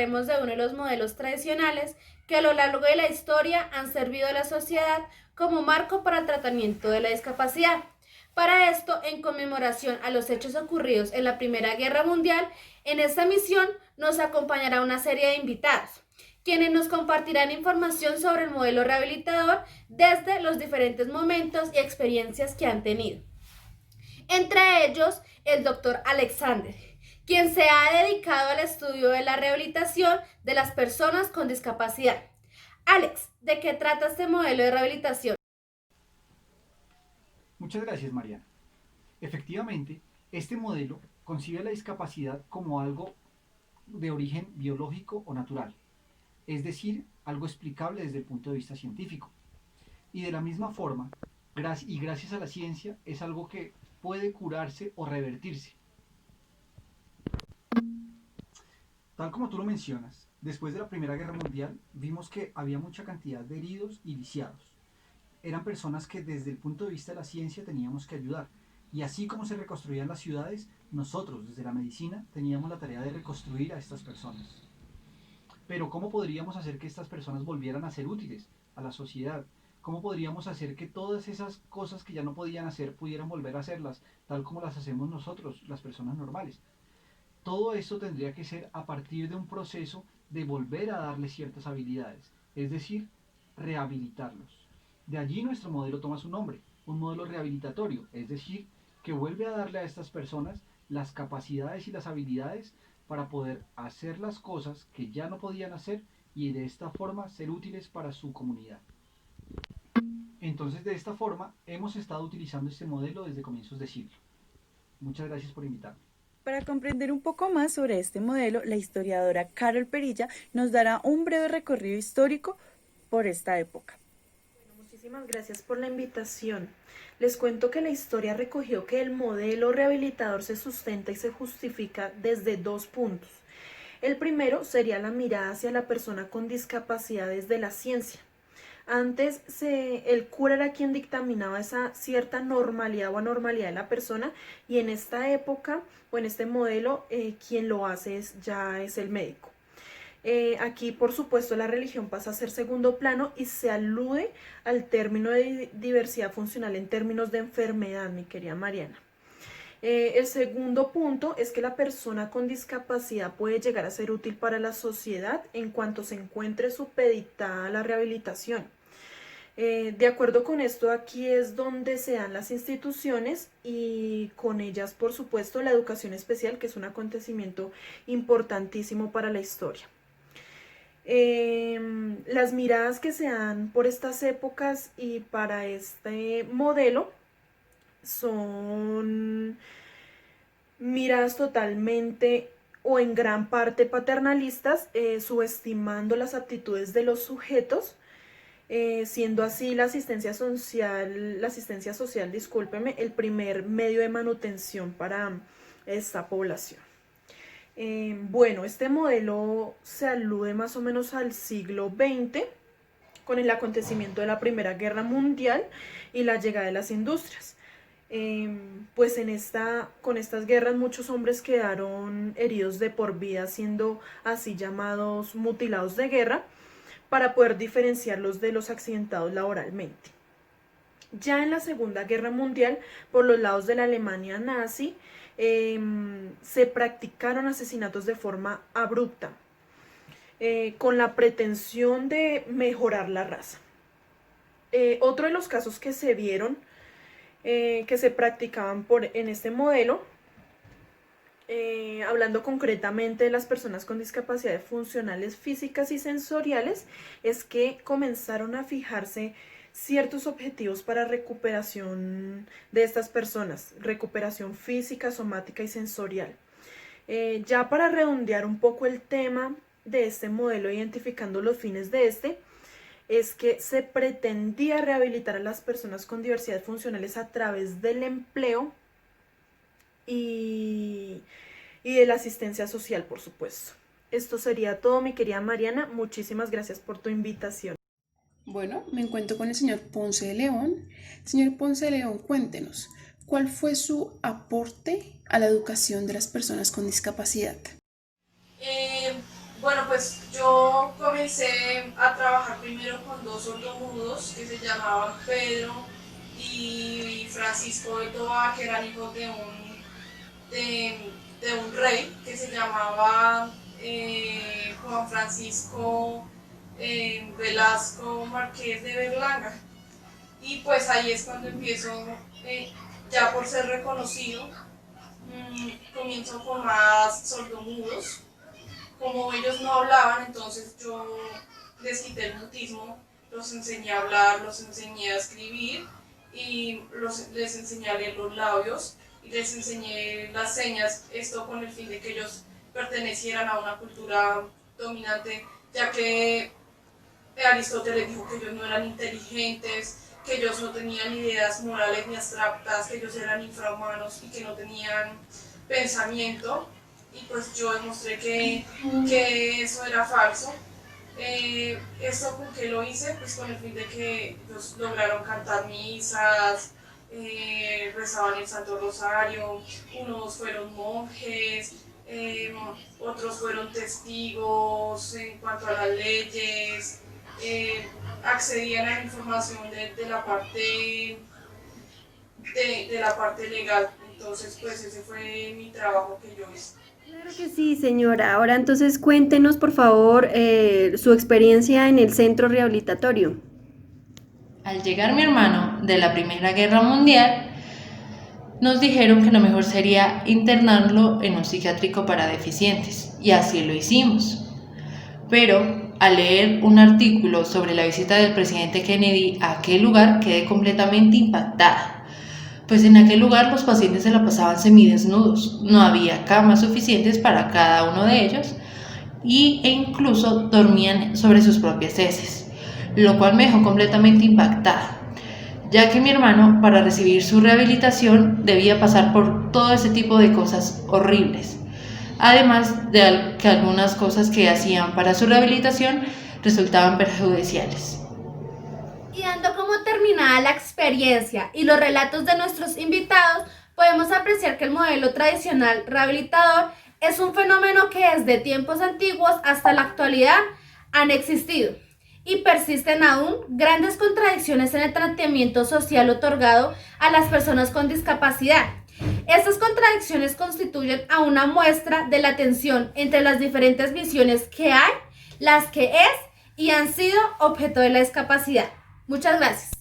hablaremos de uno de los modelos tradicionales que a lo largo de la historia han servido a la sociedad como marco para el tratamiento de la discapacidad. Para esto, en conmemoración a los hechos ocurridos en la Primera Guerra Mundial, en esta misión nos acompañará una serie de invitados, quienes nos compartirán información sobre el modelo rehabilitador desde los diferentes momentos y experiencias que han tenido. Entre ellos, el doctor Alexander, quien se ha dedicado al estudio de la rehabilitación de las personas con discapacidad. Alex, ¿de qué trata este modelo de rehabilitación? Muchas gracias, Mariana. Efectivamente, este modelo concibe la discapacidad como algo de origen biológico o natural, es decir, algo explicable desde el punto de vista científico. Y de la misma forma, y gracias a la ciencia, es algo que puede curarse o revertirse. Tal como tú lo mencionas, después de la Primera Guerra Mundial vimos que había mucha cantidad de heridos y lisiados. Eran personas que desde el punto de vista de la ciencia teníamos que ayudar. Y así como se reconstruían las ciudades, nosotros desde la medicina teníamos la tarea de reconstruir a estas personas. Pero ¿cómo podríamos hacer que estas personas volvieran a ser útiles a la sociedad? ¿Cómo podríamos hacer que todas esas cosas que ya no podían hacer pudieran volver a hacerlas, tal como las hacemos nosotros, las personas normales? Todo esto tendría que ser a partir de un proceso de volver a darles ciertas habilidades, es decir, rehabilitarlos. De allí nuestro modelo toma su nombre, un modelo rehabilitatorio, es decir, que vuelve a darle a estas personas las capacidades y las habilidades para poder hacer las cosas que ya no podían hacer y de esta forma ser útiles para su comunidad. Entonces, de esta forma, hemos estado utilizando este modelo desde comienzos de siglo. Muchas gracias por invitarme. Para comprender un poco más sobre este modelo, la historiadora Carol Perilla nos dará un breve recorrido histórico por esta época. Muchísimas gracias por la invitación. Les cuento que la historia recogió que el modelo rehabilitador se sustenta y se justifica desde dos puntos. El primero sería la mirada hacia la persona con discapacidad desde la ciencia. Antes el cura era quien dictaminaba esa cierta normalidad o anormalidad de la persona, y en esta época o en este modelo quien lo hace ya es el médico. Aquí, por supuesto, la religión pasa a ser segundo plano y se alude al término de diversidad funcional en términos de enfermedad, mi querida Mariana. El segundo punto es que la persona con discapacidad puede llegar a ser útil para la sociedad en cuanto se encuentre supeditada a la rehabilitación. De acuerdo con esto, aquí es donde se dan las instituciones y con ellas, por supuesto, la educación especial, que es un acontecimiento importantísimo para la historia. Las miradas que se dan por estas épocas y para este modelo son miradas totalmente o en gran parte paternalistas, subestimando las aptitudes de los sujetos, siendo así la asistencia social, discúlpeme, el primer medio de manutención para esta población. Bueno, este modelo se alude más o menos al siglo XX, con el acontecimiento de la Primera Guerra Mundial y la llegada de las industrias. Pues con estas guerras muchos hombres quedaron heridos de por vida, siendo así llamados mutilados de guerra, para poder diferenciarlos de los accidentados laboralmente. Ya en la Segunda Guerra Mundial, por los lados de la Alemania nazi, se practicaron asesinatos de forma abrupta, con la pretensión de mejorar la raza. Otro de los casos que se vieron, que se practicaban en este modelo, hablando concretamente de las personas con discapacidades funcionales físicas y sensoriales, es que comenzaron a fijarse ciertos objetivos para recuperación de estas personas, recuperación física, somática y sensorial. Ya para redondear un poco el tema de este modelo, identificando los fines de este, es que se pretendía rehabilitar a las personas con diversidades funcionales a través del empleo y de la asistencia social, por supuesto. Esto sería todo, mi querida Mariana. Muchísimas gracias por tu invitación. Bueno, me encuentro con el señor Ponce de León. Señor Ponce de León, cuéntenos, ¿cuál fue su aporte a la educación de las personas con discapacidad? Bueno, pues yo comencé a trabajar primero con dos sordomudos que se llamaban Pedro y Francisco de Toba, que eran hijos de un rey que se llamaba Juan Francisco Velasco Marqués de Berlanga. Y pues ahí es cuando empiezo, ya por ser reconocido, comienzo con más sordomudos. Como ellos no hablaban, entonces yo les quité el mutismo, los enseñé a hablar, los enseñé a escribir y les enseñé a leer los labios y les enseñé las señas, esto con el fin de que ellos pertenecieran a una cultura dominante, ya que Aristóteles dijo que ellos no eran inteligentes, que ellos no tenían ideas morales ni abstractas, que ellos eran infrahumanos y que no tenían pensamiento. Y pues yo demostré que eso era falso. ¿Esto con qué lo hice? Pues con el fin de que ellos lograron cantar misas, rezaban el Santo Rosario, unos fueron monjes, otros fueron testigos en cuanto a las leyes, accedían a la información de la parte legal. Entonces pues ese fue mi trabajo que yo hice. Claro que sí, señora. Ahora entonces cuéntenos, por favor, su experiencia en el centro rehabilitatorio. Al llegar mi hermano de la Primera Guerra Mundial, nos dijeron que lo mejor sería internarlo en un psiquiátrico para deficientes, y así lo hicimos. Pero al leer un artículo sobre la visita del presidente Kennedy a aquel lugar, quedé completamente impactada. Pues en aquel lugar los pacientes se la pasaban semidesnudos, no había camas suficientes para cada uno de ellos e incluso dormían sobre sus propias heces, lo cual me dejó completamente impactada, ya que mi hermano, para recibir su rehabilitación, debía pasar por todo ese tipo de cosas horribles, además de que algunas cosas que hacían para su rehabilitación resultaban perjudiciales. Y dando como terminada la experiencia y los relatos de nuestros invitados, podemos apreciar que el modelo tradicional rehabilitador es un fenómeno que desde tiempos antiguos hasta la actualidad han existido y persisten aún grandes contradicciones en el tratamiento social otorgado a las personas con discapacidad. Estas contradicciones constituyen a una muestra de la tensión entre las diferentes visiones que hay, las que es y han sido objeto de la discapacidad. Muchas gracias.